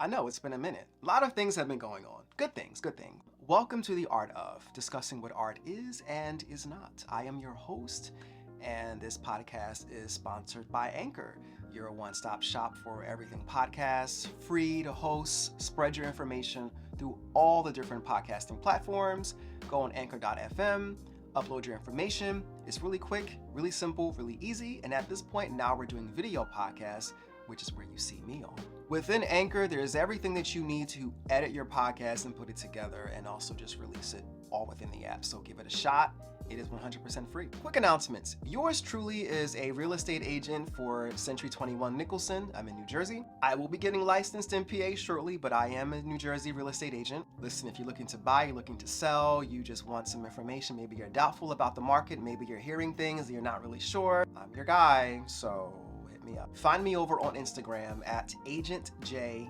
I know it's been a minute. A lot of things have been going on. Good things, good things. Welcome to the Art of, discussing what art is and is not. I am your host, and this podcast is sponsored by Anchor, your one-stop shop for everything podcasts, free to host, spread your information through all the different podcasting platforms. Go on anchor.fm, upload your information. It's really quick, really simple, really easy, and at this point now we're doing video podcasts, which is where you see me on. Within Anchor, there's everything that you need to edit your podcast and put it together and also just release it all within the app. So give it a shot. It is 100% free. Quick announcements. Yours truly is a real estate agent for Century 21 Nicholson. I'm in New Jersey. I will be getting licensed MPH shortly, but I am a New Jersey real estate agent. Listen, if you're looking to buy, you're looking to sell, you just want some information, maybe you're doubtful about the market, maybe you're hearing things that you're not really sure, I'm your guy, so me up. Find me over on Instagram at AgentJNJ.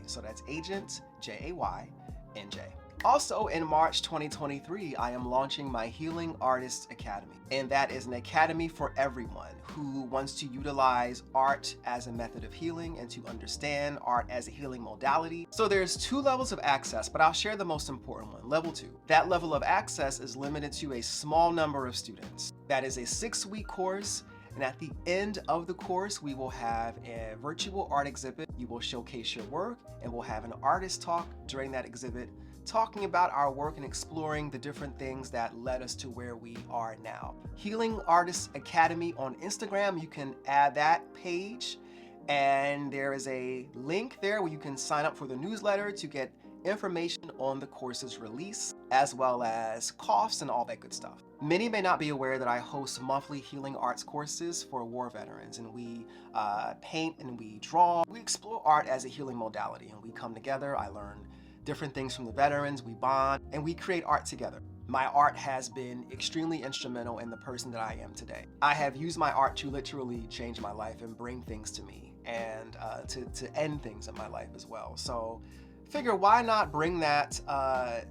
So that's Agent JAYNJ. Also in March 2023, I am launching my Healing Artists Academy. And that is an academy for everyone who wants to utilize art as a method of healing and to understand art as a healing modality. So there's 2 levels of access, but I'll share the most important one, level 2. That level of access is limited to a small number of students. That is a 6-week course. And at the end of the course, we will have a virtual art exhibit. You will showcase your work, and we'll have an artist talk during that exhibit, talking about our work and exploring the different things that led us to where we are now. Healing Artists Academy on Instagram, you can add that page, and there is a link there where you can sign up for the newsletter to get information on the course's release, as well as costs and all that good stuff. Many may not be aware that I host monthly healing arts courses for war veterans, and we paint and we draw. We explore art as a healing modality, and we come together. I learn different things from the veterans, we bond, and we create art together. My art has been extremely instrumental in the person that I am today. I have used my art to literally change my life and bring things to me, and to end things in my life as well. So figure, why not bring that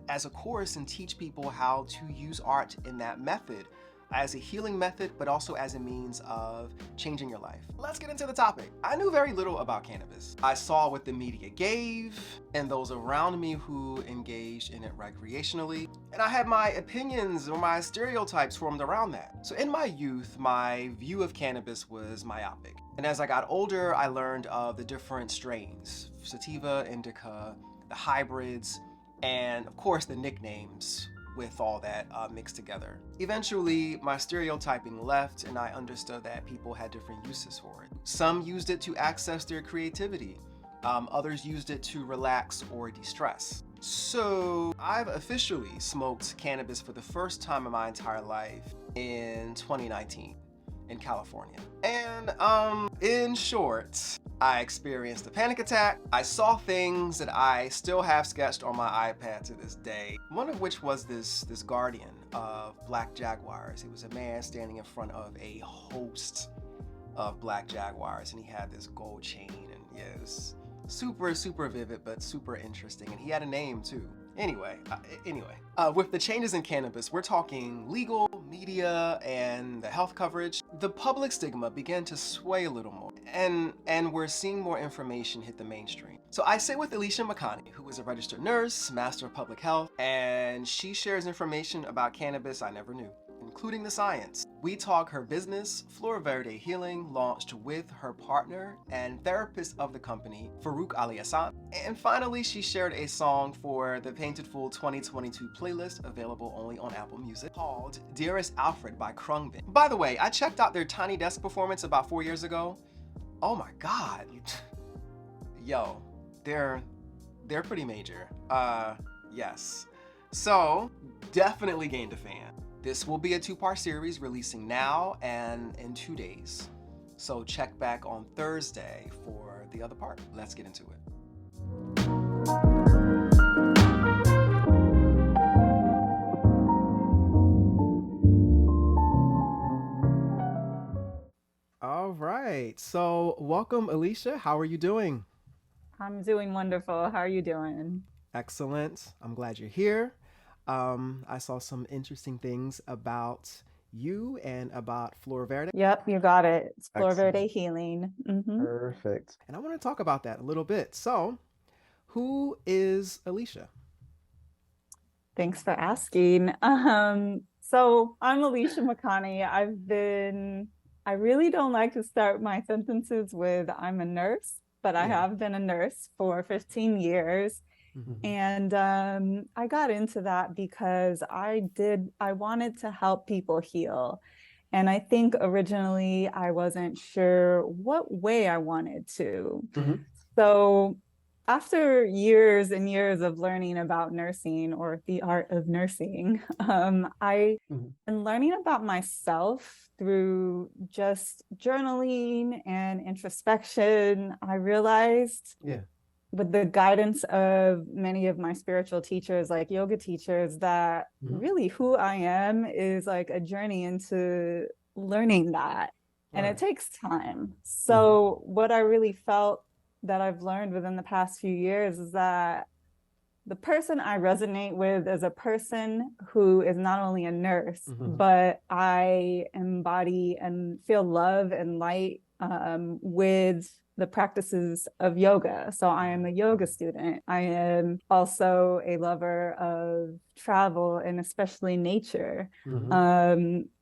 as a course and teach people how to use art in that method as a healing method, but also as a means of changing your life. Let's get into the topic. I knew very little about cannabis. I saw what the media gave and those around me who engaged in it recreationally, and I had my opinions or my stereotypes formed around that. So in my youth, my view of cannabis was myopic. And as I got older, I learned of the different strains, sativa, indica, the hybrids, and of course the nicknames with all that mixed together. Eventually, my stereotyping left, and I understood that people had different uses for it. Some used it to access their creativity. Others used it to relax or de-stress. So I've officially smoked cannabis for the first time in my entire life in 2019 in California. And in short, I experienced a panic attack. I saw things that I still have sketched on my iPad to this day. One of which was this guardian of black jaguars. It was a man standing in front of a host of black jaguars, and he had this gold chain, and yeah, it was super vivid, but super interesting. And he had a name too. Anyway, with the changes in cannabis, we're talking legal, media, and the health coverage. The public stigma began to sway a little more, and we're seeing more information hit the mainstream. So I sit with Alysia Makhani, who is a registered nurse, master of public health, and she shares information about cannabis I never knew, including the science. We talk her business, Flor Verde Healing, launched with her partner and therapist of the company, Farouk Aliassan. And finally, she shared a song for the Painted Fool 2022 playlist, available only on Apple Music, called Dearest Alfred by Krungbin. By the way, I checked out their Tiny Desk performance about 4 years ago. Oh my God. Yo, they're pretty major. Yes. So, definitely gained a fan. This will be a 2-part series releasing now and in 2 days. So check back on Thursday for the other part. Let's get into it. All right. So welcome, Alysia. How are you doing? I'm doing wonderful. How are you doing? Excellent. I'm glad you're here. I saw some interesting things about you and about Flor Verde. Yep, you got it. It's Flor Excellent. Verde Healing. Perfect. And I want to talk about that a little bit. So Who is Alysia? Thanks for asking. So I'm Alysia Makhani. I really don't like to start my sentences with I'm a nurse, but I Yeah. have been a nurse for 15 years. Mm-hmm. And I got into that because I wanted to help people heal. And I think originally I wasn't sure what way I wanted to. Mm-hmm. So after years and years of learning about nursing or the art of nursing, I Mm-hmm. and learning about myself through just journaling and introspection, I realized Yeah. with the guidance of many of my spiritual teachers, like yoga teachers, that Mm-hmm. really who I am is like a journey into learning that. And Right. it takes time. Mm-hmm. So, what I really felt that I've learned within the past few years is that the person I resonate with is a person who is not only a nurse, Mm-hmm. but I embody and feel love and light with the practices of yoga. So I am a yoga student. I am also a lover of travel and especially nature. Mm-hmm.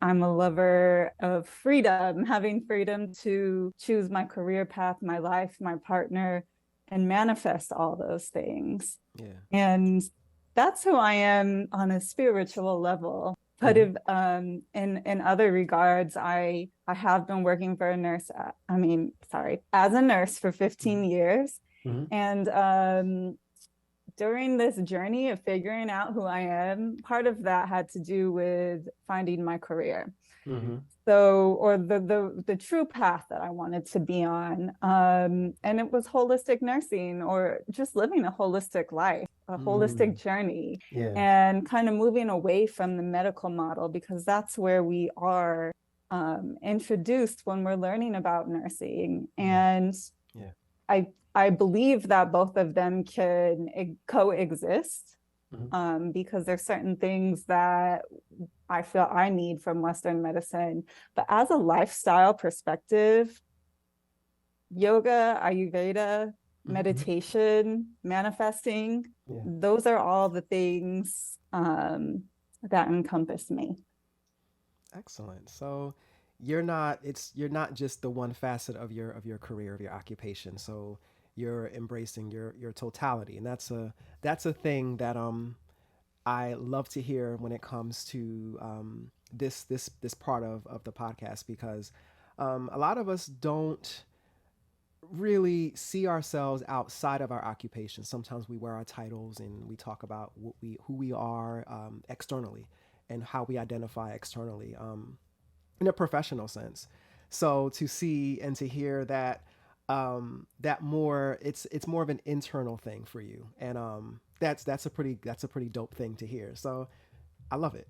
I'm a lover of freedom, having freedom to choose my career path, my life, my partner, and manifest all those things. Yeah. And that's who I am on a spiritual level. But Mm-hmm. if in other regards, I have been working for a nurse. As a nurse for 15 years, Mm-hmm. and during this journey of figuring out who I am, part of that had to do with finding my career. Mm-hmm. So, or the true path that I wanted to be on. And it was holistic nursing or just living a holistic life, a holistic journey, Yeah. and kind of moving away from the medical model because that's where we are introduced when we're learning about nursing. And Yeah. I believe that both of them can coexist because there's certain things that I feel I need from Western medicine. But as a lifestyle perspective, yoga, Ayurveda, meditation, manifesting, Yeah. those are all the things that encompass me. Excellent. So you're not just the one facet of your career, of your occupation. So you're embracing your totality. And that's a thing that I love to hear when it comes to this part of the podcast because a lot of us don't really see ourselves outside of our occupation. Sometimes we wear our titles and we talk about who we are externally and how we identify externally in a professional sense. So to see and to hear that that more it's more of an internal thing for you, and that's a pretty dope thing to hear. So I love it.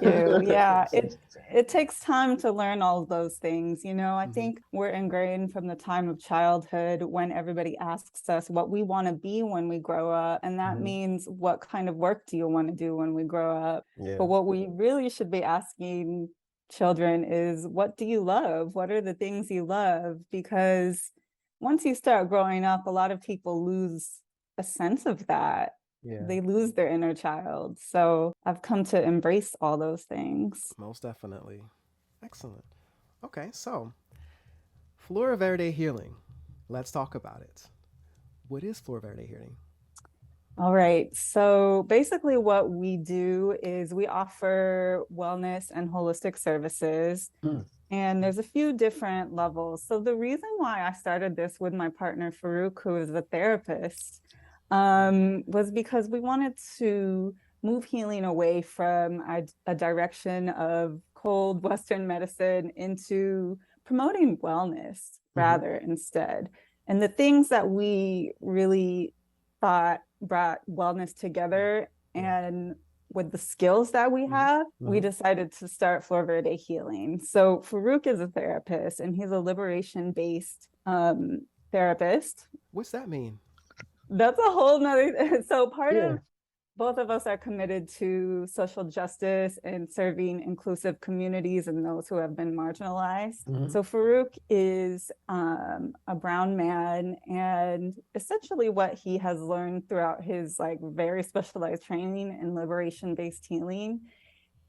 You. Yeah, it takes time to learn all of those things. I Mm-hmm. think we're ingrained from the time of childhood when everybody asks us what we want to be when we grow up. And that Mm-hmm. means what kind of work do you want to do when we grow up? Yeah. But what we really should be asking children is what do you love? What are the things you love? Because once you start growing up, a lot of people lose a sense of that. Yeah. They lose their inner child. So I've come to embrace all those things. Most definitely. Excellent. Okay, so Flora Verde healing. Let's talk about it. What is Flora Verde healing? All right. So basically, what we do is we offer wellness and holistic services. Mm. And there's a few different levels. So the reason why I started this with my partner, Farouk, who is a therapist, was because we wanted to move healing away from a direction of cold Western medicine into promoting wellness rather instead. And the things that we really thought brought wellness together and with the skills that we have, we decided to start Flor Verde Healing. So Farouk is a therapist and he's a liberation-based therapist. What's that mean? That's a whole nother. So part Yeah. of both of us are committed to social justice and serving inclusive communities and those who have been marginalized. So Farouk is a brown man, and essentially what he has learned throughout his like very specialized training in liberation-based healing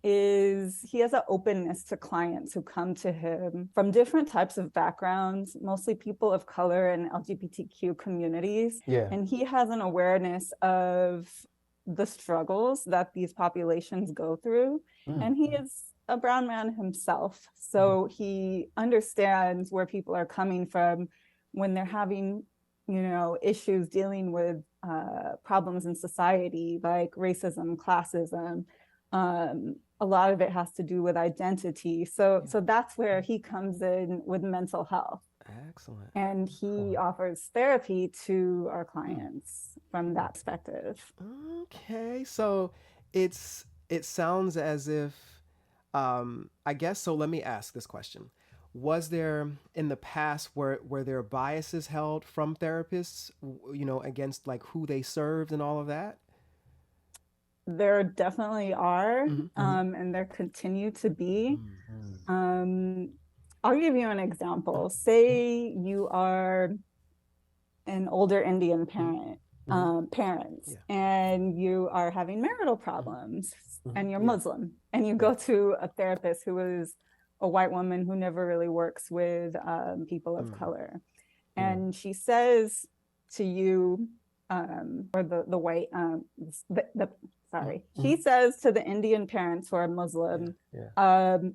is he has an openness to clients who come to him from different types of backgrounds, mostly people of color and LGBTQ communities. Yeah. And he has an awareness of the struggles that these populations go through. And he is a brown man himself. So he understands where people are coming from when they're having, you know, issues dealing with problems in society like racism, classism. A lot of it has to do with identity. So that's where he comes in with mental health. Excellent. And he offers therapy to our clients from that perspective. Okay, so it sounds as if I guess so. Let me ask this question: was there in the past were there biases held from therapists, you know, against like who they served and all of that? There definitely are, and there continue to be. I'll give you an example. Say you are an older Indian parents, and you are having marital problems, and you're Muslim, and you go to a therapist who is a white woman who never really works with people of color, and she says to you, or the white, she says to the Indian parents who are Muslim,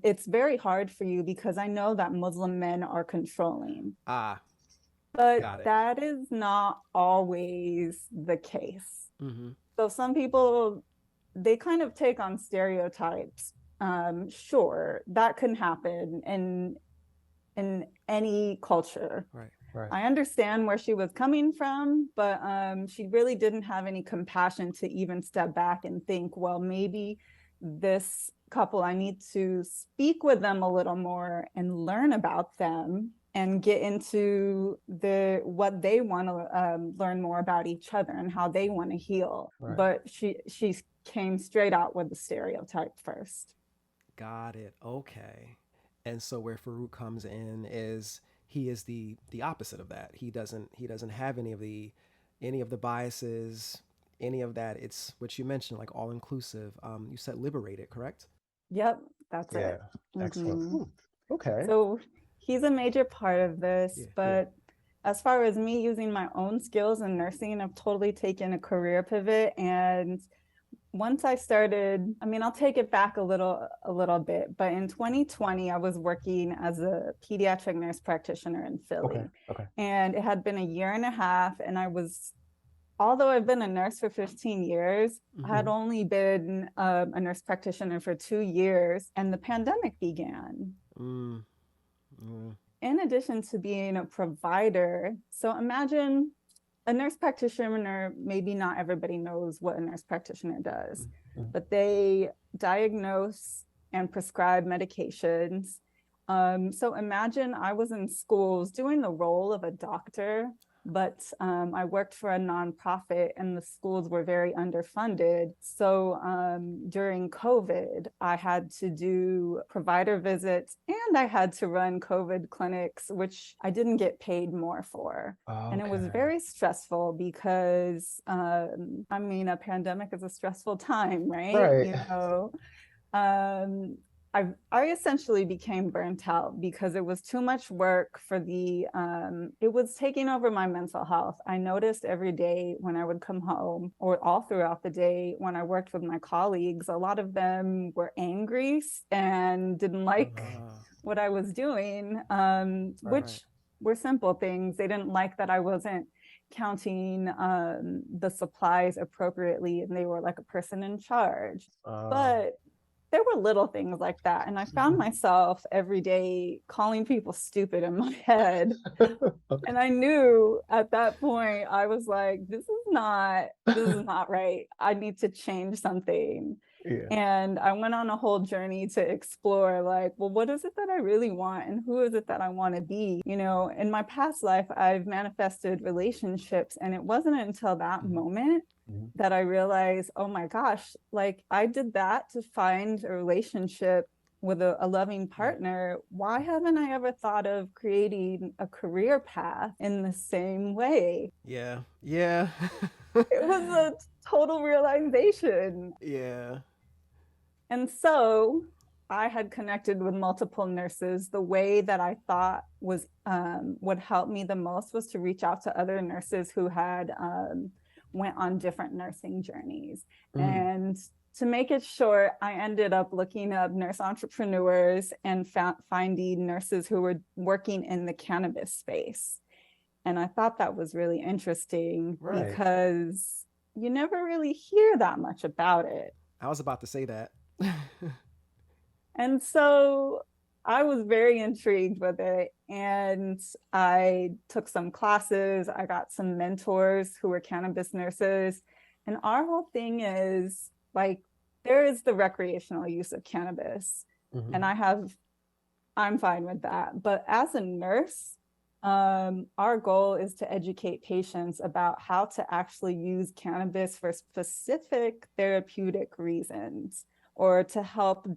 it's very hard for you because I know that Muslim men are controlling. But that is not always the case. So some people, they kind of take on stereotypes. Sure, that can happen in any culture. Right. I understand where she was coming from, but she really didn't have any compassion to even step back and think, well, maybe this couple, I need to speak with them a little more and learn about them and get into what they want to learn more about each other and how they want to heal. Right. But she came straight out with the stereotype first. Got it. Okay. And so where Farouk comes in is he is the opposite of that. He doesn't have any of the biases, any of that. It's what you mentioned, like all inclusive. You said liberated, correct? Yep, that's it. Excellent. Okay. So he's a major part of this, but as far as me using my own skills in nursing, I've totally taken a career pivot. And once I started, I mean, I'll take it back a little bit, but in 2020, I was working as a pediatric nurse practitioner in Philly. Okay. And it had been a year and a half, and although I've been a nurse for 15 years, I had only been a nurse practitioner for 2 years, and the pandemic began. In addition to being a provider, so imagine a nurse practitioner, maybe not everybody knows what a nurse practitioner does, but they diagnose and prescribe medications. So imagine I was in schools doing the role of a doctor, but I worked for a nonprofit and the schools were very underfunded. So during COVID, I had to do provider visits and I had to run COVID clinics, which I didn't get paid more for. And it was very stressful because, I mean, a pandemic is a stressful time, right? You know, I essentially became burnt out because it was too much work for it was taking over my mental health. I noticed every day when I would come home or all throughout the day when I worked with my colleagues, a lot of them were angry and didn't like what I was doing, which were simple things. They didn't like that I wasn't counting the supplies appropriately and they were like a person in charge. But there were little things like that. And I found myself every day calling people stupid in my head. And I knew at that point, I was like, this is not right. I need to change something. Yeah. And I went on a whole journey to explore, like, well, what is it that I really want? And who is it that I want to be? You know, in my past life, I've manifested relationships. And it wasn't until that moment that I realized, oh my gosh, like I did that to find a relationship with a loving partner. Why haven't I ever thought of creating a career path in the same way? Yeah. Yeah. It was a total realization. Yeah. And so I had connected with multiple nurses. The way that I thought was would help me the most was to reach out to other nurses who had went on different nursing journeys. And to make it short, I ended up looking up nurse entrepreneurs and finding nurses who were working in the cannabis space. And I thought that was really interesting because you never really hear that much about it. I was about to say that. And so I was very intrigued with it. And I took some classes. I got some mentors who were cannabis nurses. And our whole thing is like, there is the recreational use of cannabis. And I'm fine with that. But as a nurse, our goal is to educate patients about how to actually use cannabis for specific therapeutic reasons or to help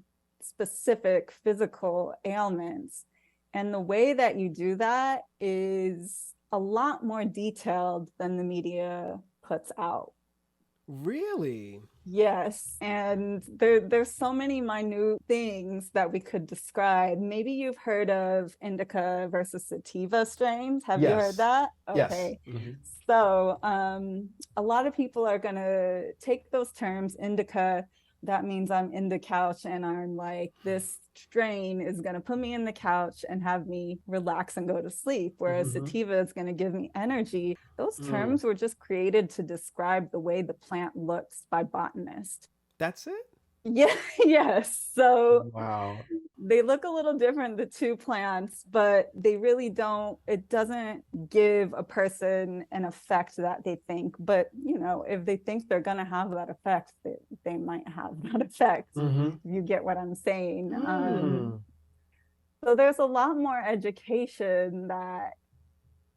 specific physical ailments. And the way that you do that is a lot more detailed than the media puts out. Really? Yes. And there's so many minute things that we could describe. Maybe you've heard of indica versus sativa strains. Have you heard that? Okay. Yes. So a lot of people are going to take those terms. Indica, that means I'm in the couch and I'm like, this strain is going to put me in the couch and have me relax and go to sleep. Whereas sativa is going to give me energy. Those terms were just created to describe the way the plant looks by botanists. That's it? Yeah, yes. So wow. They look a little different, the two plants, but they really don't, it doesn't give a person an effect that they think. But, you know, if they think they're going to have that effect, they might have that effect. You get what I'm saying? So there's a lot more education that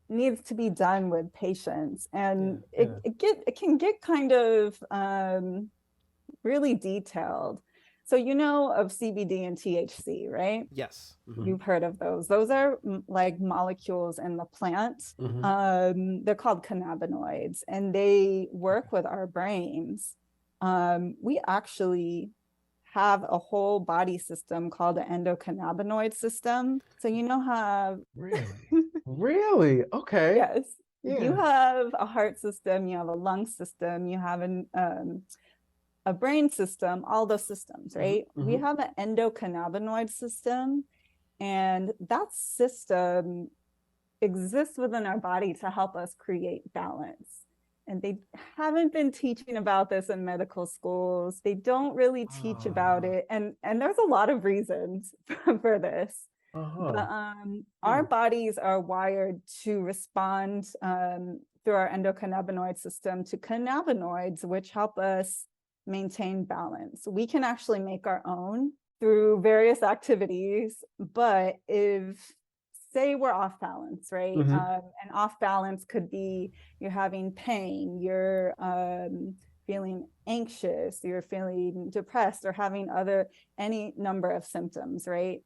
needs to be done with patients. And it can get kind of really detailed. So you know of CBD and THC, right? Yes. You've heard of those. Those are like molecules in the plant. They're called cannabinoids, and they work with our brains. We actually have a whole body system called the endocannabinoid system. So you know how... Really? Okay. Yes. You have a heart system, you have a lung system, you have a brain system, all those systems, right? We have an endocannabinoid system, and that system exists within our body to help us create balance. And they haven't been teaching about this in medical schools. They don't really teach about it. And there's a lot of reasons for this. But our bodies are wired to respond through our endocannabinoid system to cannabinoids, which help us maintain balance. We can actually make our own through various activities, but if, say we're off balance, right? And off balance could be you're having pain, you're feeling anxious, you're feeling depressed, or having any number of symptoms, right?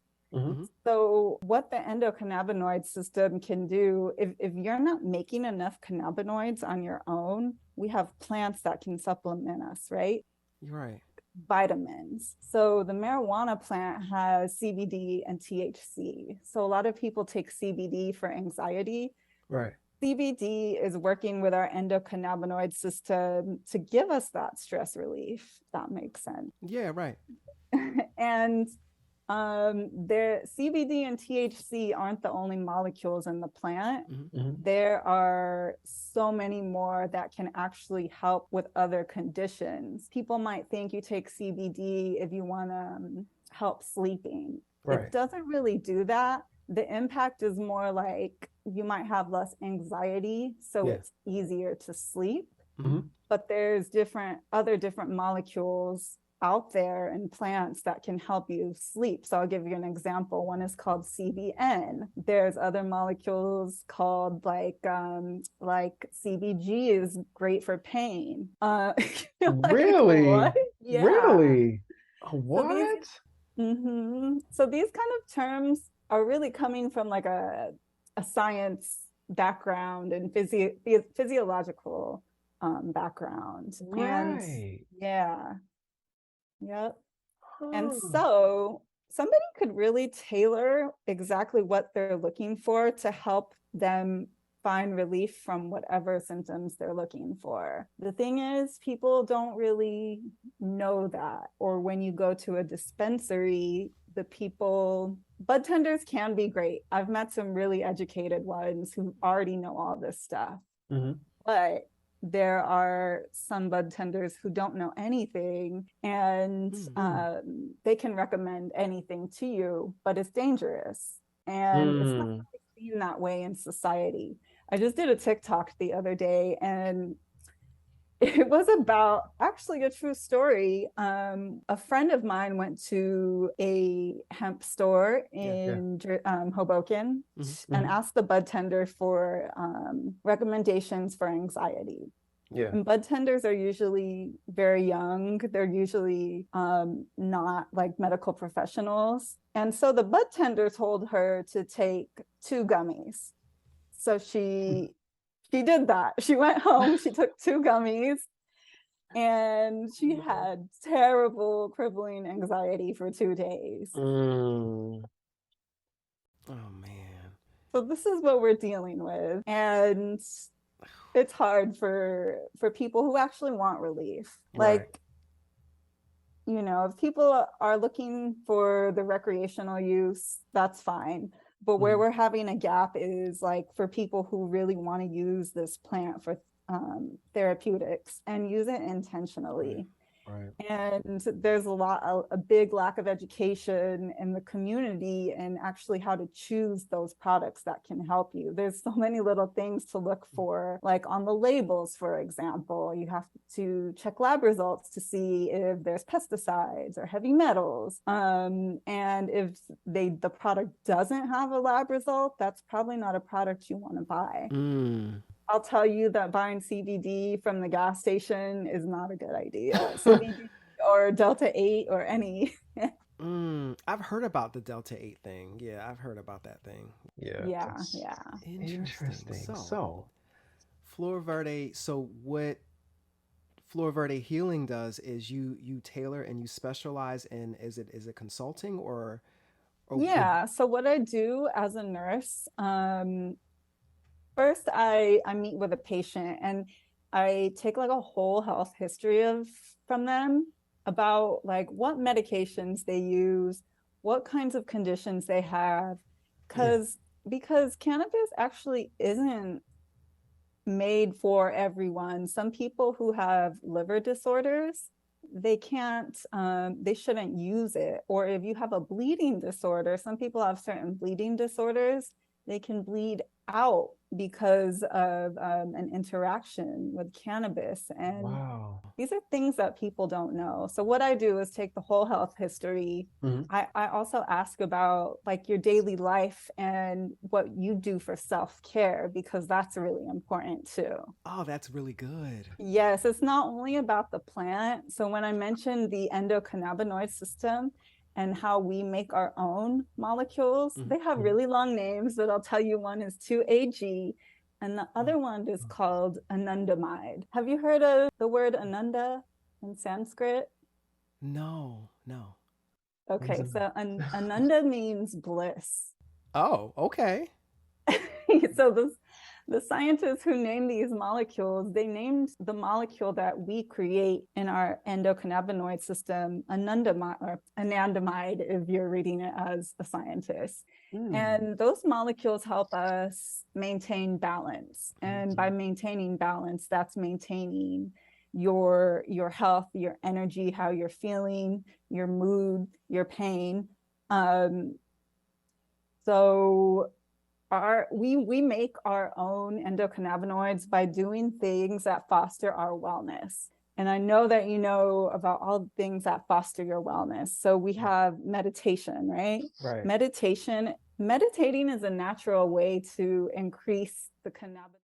So what the endocannabinoid system can do, if you're not making enough cannabinoids on your own, we have plants that can supplement us, right? You're right. Vitamins. So the marijuana plant has CBD and THC. So a lot of people take CBD for anxiety. Right. CBD is working with our endocannabinoid system to give us that stress relief. If that makes sense. Yeah, right. And the CBD and THC aren't the only molecules in the plant. There are so many more that can actually help with other conditions. People might think you take CBD if you want to help sleeping. It doesn't really do that. The impact is more like you might have less anxiety, so it's easier to sleep. But there's different molecules out there in plants that can help you sleep. So I'll give you an example. One is called CBN. There's other molecules called like CBG is great for pain. You're like, Really? what? Yeah. Really? So these What? so these kind of terms are really coming from like a science background and physiological background. And Right. yeah, yep. And Huh. so somebody could really tailor exactly what they're looking for to help them find relief from whatever symptoms they're looking for. The thing is, people don't really know that. Or when you go to a dispensary, bud tenders can be great. I've met some really educated ones who already know all this stuff. Mhm. But there are some bud tenders who don't know anything, and they can recommend anything to you, but it's dangerous. And it's not Mm. really seen that way in society. I just did a TikTok the other day, and it was about actually a true story. A friend of mine went to a hemp store Yeah. in Hoboken and Mhm. asked the bud tender for recommendations for anxiety. Yeah. And bud tenders are usually very young. They're usually not like medical professionals. And so the bud tender told her to take 2 gummies. So she did that. She went home, she took 2 gummies, and she had terrible crippling anxiety for 2 days. Mm. Oh man. So this is what we're dealing with. And it's hard for people who actually want relief. Right. Like, if people are looking for the recreational use, that's fine. But where we're having a gap is like for people who really want to use this plant for therapeutics and use it intentionally. Right. And there's a big lack of education in the community and actually how to choose those products that can help you. There's so many little things to look for, like on the labels, for example. You have to check lab results to see if there's pesticides or heavy metals. And if the product doesn't have a lab result, that's probably not a product you want to buy. I'll tell you that buying CBD from the gas station is not a good idea. CBD or Delta 8 or any. I've heard about the Delta 8 thing. Yeah, I've heard about that thing. Yeah. Yeah, That's yeah. Interesting. interesting. So, So, Flor Verde, so what Flor Verde Healing does is you tailor and you specialize in, is it consulting or Yeah. So what I do as a nurse, first I meet with a patient and I take like a whole health history from them about like what medications they use, what kinds of conditions they have, yeah. because cannabis actually isn't made for everyone. Some people who have liver disorders, they shouldn't use it. Or if you have a bleeding disorder, some people have certain bleeding disorders, they can bleed out because of an interaction with cannabis. And Wow. these are things that people don't know. So what I do is take the whole health history. I also ask about like your daily life and what you do for self-care, because that's really important too. Oh, that's really good. Yes, it's not only about the plant. So when I mentioned the endocannabinoid system and how we make our own molecules, they have really long names, but I'll tell you one is 2-AG and the other one is called anandamide. Have you heard of the word ananda in Sanskrit? No, no. What is Okay, it? so ananda means bliss. Oh, okay. So the scientists who named these molecules, they named the molecule that we create in our endocannabinoid system anandamide, if you're reading it as a scientist. And those molecules help us maintain balance. And by maintaining balance, that's maintaining your health, your energy, how you're feeling, your mood, your pain. So we make our own endocannabinoids by doing things that foster our wellness. And I know that you know about all the things that foster your wellness. So we have meditation, right? Right. Meditating is a natural way to increase the cannabis